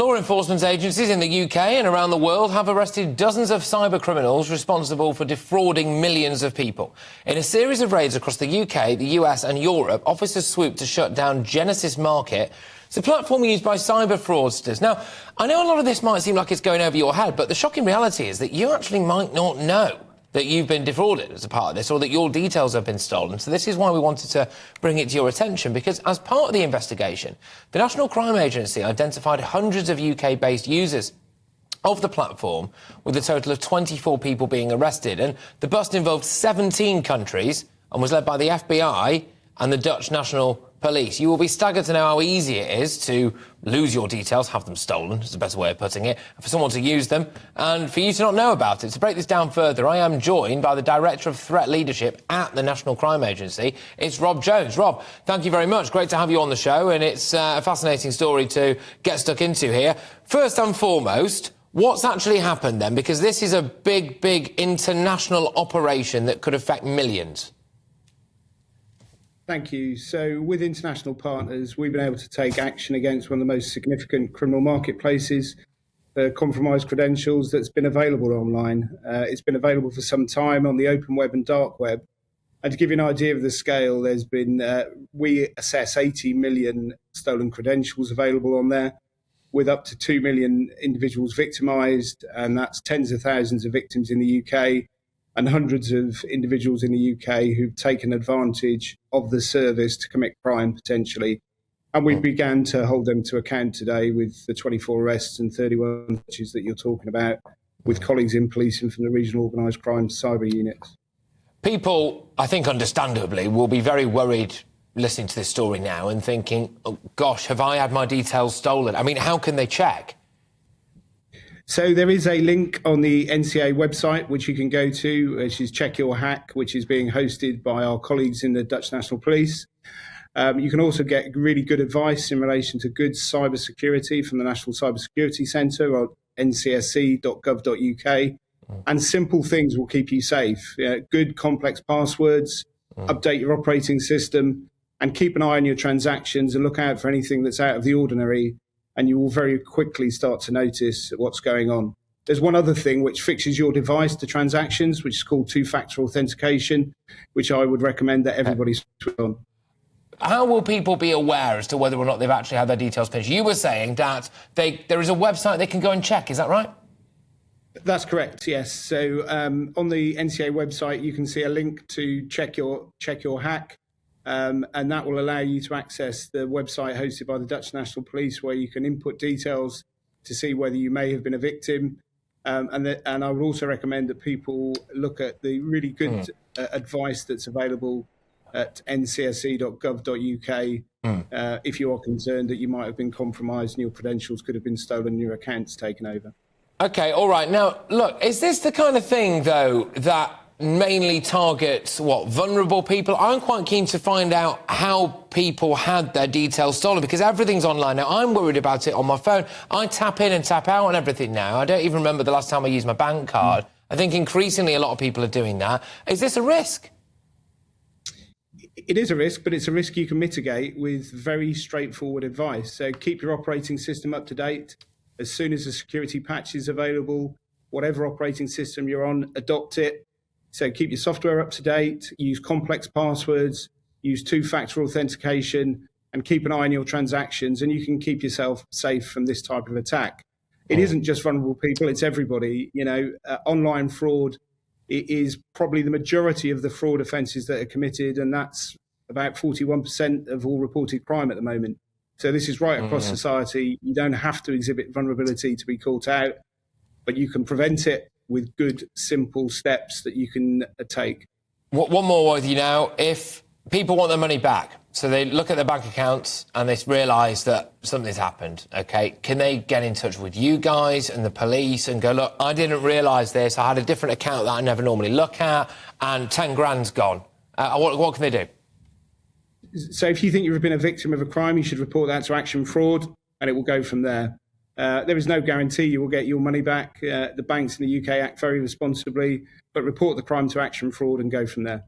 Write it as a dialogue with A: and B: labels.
A: Law enforcement agencies in the UK and around the world have arrested dozens of cyber criminals responsible for defrauding millions of people. In a series of raids across the UK, the US and Europe, officers swooped to shut down Genesis Market. It's a platform used by cyber fraudsters. Now, I know a lot of this might seem like it's going over your head, but the shocking reality is that you actually might not know that you've been defrauded as a part of this, or that your details have been stolen. So this is why we wanted to bring it to your attention, because as part of the investigation, the National Crime Agency identified hundreds of UK-based users of the platform, with a total of 24 people being arrested. And the bust involved 17 countries and was led by the FBI and the Dutch National Police. You will be staggered to know how easy it is to lose your details, have them stolen, is the best way of putting it, for someone to use them, and for you to not know about it. To break this down further, I am joined by the Director of Threat Leadership at the National Crime Agency. It's Rob Jones. Rob, thank you very much. Great to have you on the show, and it's a fascinating story to get stuck into here. First and foremost, what's actually happened then? Because this is a big, big international operation that could affect millions.
B: Thank you. So with international partners, we've been able to take action against one of the most significant criminal marketplaces, compromised credentials, that's been available online. It's been available for some time on the open web and dark web. And to give you an idea of the scale, there's been, we assess 80 million stolen credentials available on there, with up to 2 million individuals victimised, and that's tens of thousands of victims in the UK, and hundreds of individuals in the UK who've taken advantage of the service to commit crime, potentially. And we began to hold them to account today with the 24 arrests and 31 searches that you're talking about, with colleagues in police and from the regional organised crime cyber units.
A: People, I think understandably, will be very worried listening to this story now and thinking, oh, gosh, have I had my details stolen? I mean, how can they check?
B: So there is a link on the NCA website which you can go to, which is Check Your Hack, which is being hosted by our colleagues in the Dutch National Police. You can also get really good advice in relation to good cyber security from the National Cyber Security Centre or ncsc.gov.uk. And simple things will keep you safe. Good complex passwords, update your operating system, and keep an eye on your transactions and look out for anything that's out of the ordinary, and you will very quickly start to notice what's going on. There's one other thing which fixes your device to transactions, which is called two-factor authentication, which I would recommend that everybody switch on.
A: How will people be aware as to whether or not they've actually had their details pinched? You were saying that there is a website they can go and check, is that right?
B: That's correct, yes. So on the NCA website, you can see a link to check your hack. And that will allow you to access the website hosted by the Dutch National Police, where you can input details to see whether you may have been a victim. And I would also recommend that people look at the really good advice that's available at ncsc.gov.uk if you are concerned that you might have been compromised and your credentials could have been stolen and your accounts taken over. OK, all right. Now, look, is this the kind of thing, though, that mainly targets, vulnerable people? I'm quite keen to find out how people had their details stolen, because everything's online now. I'm worried about it on my phone. I tap in and tap out on everything now. I don't even remember the last time I used my bank card. I think increasingly a lot of people are doing that. Is this a risk? It is a risk, but it's a risk you can mitigate with very straightforward advice. So keep your operating system up to date. As soon as a security patch is available, whatever operating system you're on, adopt it. So keep your software up to date, use complex passwords, use two-factor authentication, and keep an eye on your transactions, and you can keep yourself safe from this type of attack. It isn't just vulnerable people, it's everybody. Online fraud is probably the majority of the fraud offences that are committed, and that's about 41% of all reported crime at the moment. So this is right across society. You don't have to exhibit vulnerability to be caught out, but you can prevent it with good, simple steps that you can take.
A: One more with you now. If people want their money back, so they look at their bank accounts and they realise that something's happened, OK, can they get in touch with you guys and the police and go, look, I didn't realise this, I had a different account that I never normally look at, and 10 grand's gone. What can they do?
B: So if you think you've been a victim of a crime, you should report that to Action Fraud, and it will go from there. There is no guarantee you will get your money back. The banks in the UK act very responsibly, but report the crime to Action Fraud and go from there.